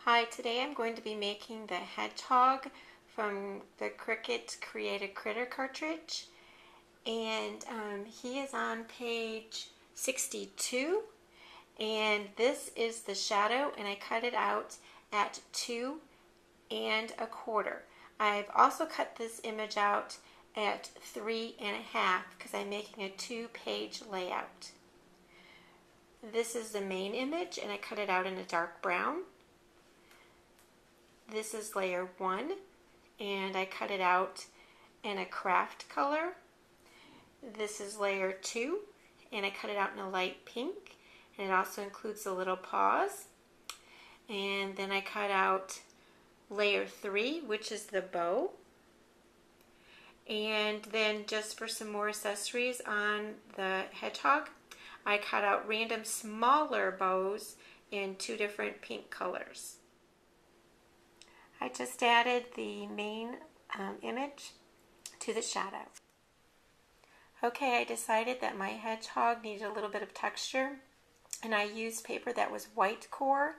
Hi, today I'm going to be making the Hedgehog from the Cricut Create a Critter cartridge, and he is on page 62, and this is the shadow, and I cut it out at 2 1/4. I've also cut this image out at 3 1/2 because I'm making a 2-page layout. This is the main image, and I cut it out in a dark brown. This is layer 1, and I cut it out in a craft color. This is layer 2, and I cut it out in a light pink, and it also includes the little paws. And then I cut out layer 3, which is the bow. And then just for some more accessories on the hedgehog, I cut out random smaller bows in 2 different pink colors. I just added the main image to the shadow. Okay, I decided that my hedgehog needed a little bit of texture, and I used paper that was white core,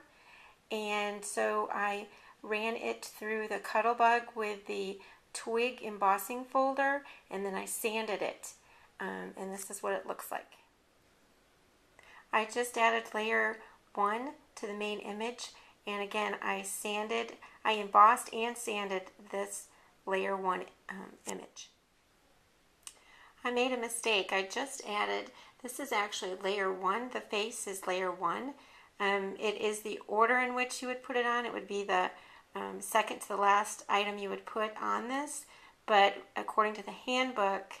and so I ran it through the Cuttlebug with the twig embossing folder, and then I sanded it, and this is what it looks like. I just added layer 1 to the main image, and again I embossed and sanded this layer 1 image. I made a mistake. I just added, this is actually layer 1, the face is layer 1. It is the order in which you would put it on. It would be the second to the last item you would put on this, but according to the handbook,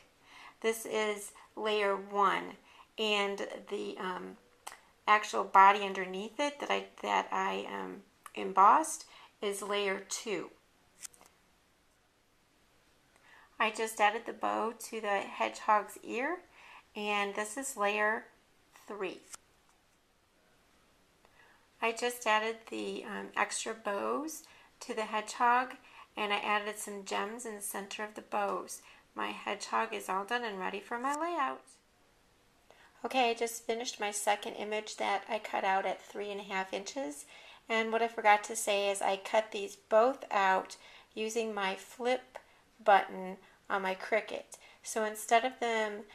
this is layer 1, and the actual body underneath it that I embossed is layer 2. I just added the bow to the hedgehog's ear, and this is layer 3. I just added the extra bows to the hedgehog, and I added some gems in the center of the bows. My hedgehog is all done and ready for my layout. Okay, I just finished my second image that I cut out at 3 1/2 inches. And what I forgot to say is I cut these both out using my flip button on my Cricut. So instead of them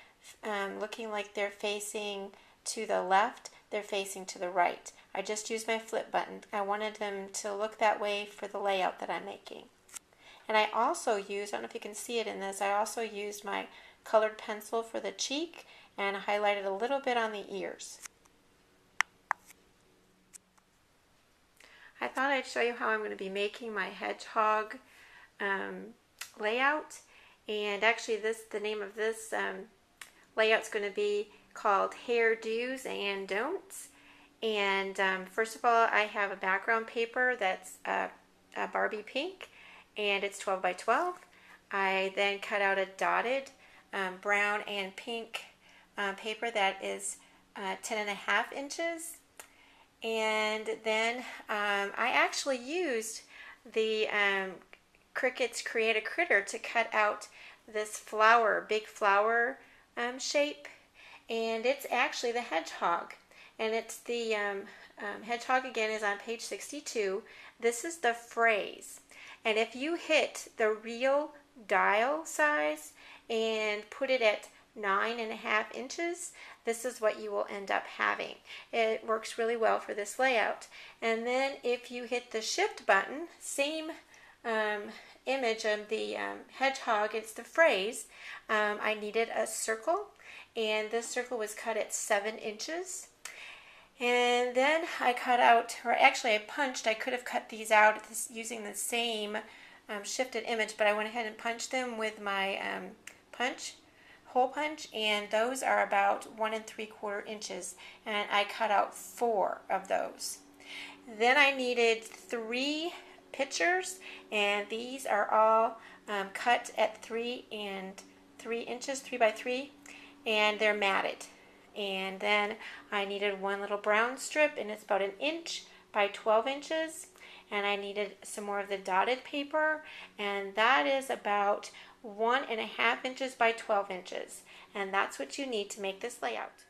looking like they're facing to the left, they're facing to the right. I just used my flip button. I wanted them to look that way for the layout that I'm making. And I also used, I don't know if you can see it in this, I also used my colored pencil for the cheek and highlighted a little bit on the ears. I thought I'd show you how I'm going to be making my hedgehog layout. And actually the name of this layout is going to be called Hair Do's and Don'ts. And first of all, I have a background paper that's a Barbie pink, and it's 12 by 12. I then cut out a dotted brown and pink paper that is 10 1/2 inches. And then I actually used the Cricut's Create a Critter to cut out this flower, big flower shape, and it's actually the hedgehog. And it's the hedgehog, again, is on page 62. This is the phrase. And if you hit the real dial size and put it at 9 1/2 inches, this is what you will end up having. It works really well for this layout. And then if you hit the shift button, same image of the hedgehog, it's the phrase. I needed a circle, and this circle was cut at 7 inches. And then I cut out, or actually I punched, I could have cut these out using the same shifted image, but I went ahead and punched them with my hole punch, and those are about 1 3/4 inches, and I cut out 4 of those. Then I needed 3 pictures, and these are all cut at 3 3 inches, 3 by 3, and they're matted. And then I needed 1 little brown strip, and it's about 1 inch by 12 inches. And I needed some more of the dotted paper, and that is about 1 1/2 inches by 12 inches. And that's what you need to make this layout.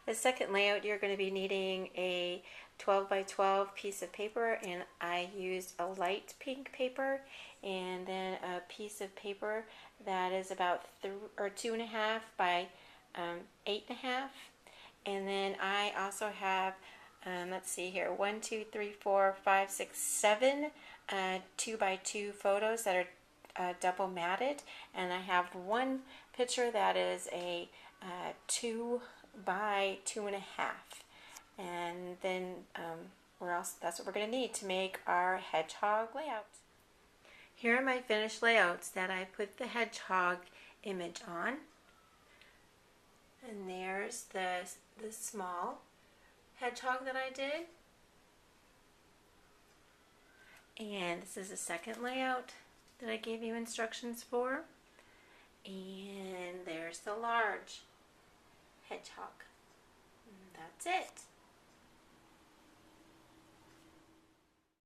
The second layout, you're going to be needing a 12 by 12 piece of paper, and I used a light pink paper, and then a piece of paper that is about 2.5 by 8.5. And then I also have, let's see here, 1, 2, 3, 4, 5, 6, 7 2 by 2 photos that are double matted, and I have one picture that is a 2 by 2.5. And then that's what we're going to need to make our hedgehog layout. Here are my finished layouts that I put the hedgehog image on. And there's the small hedgehog that I did. And this is the second layout that I gave you instructions for. And there's the large hedgehog. And that's it.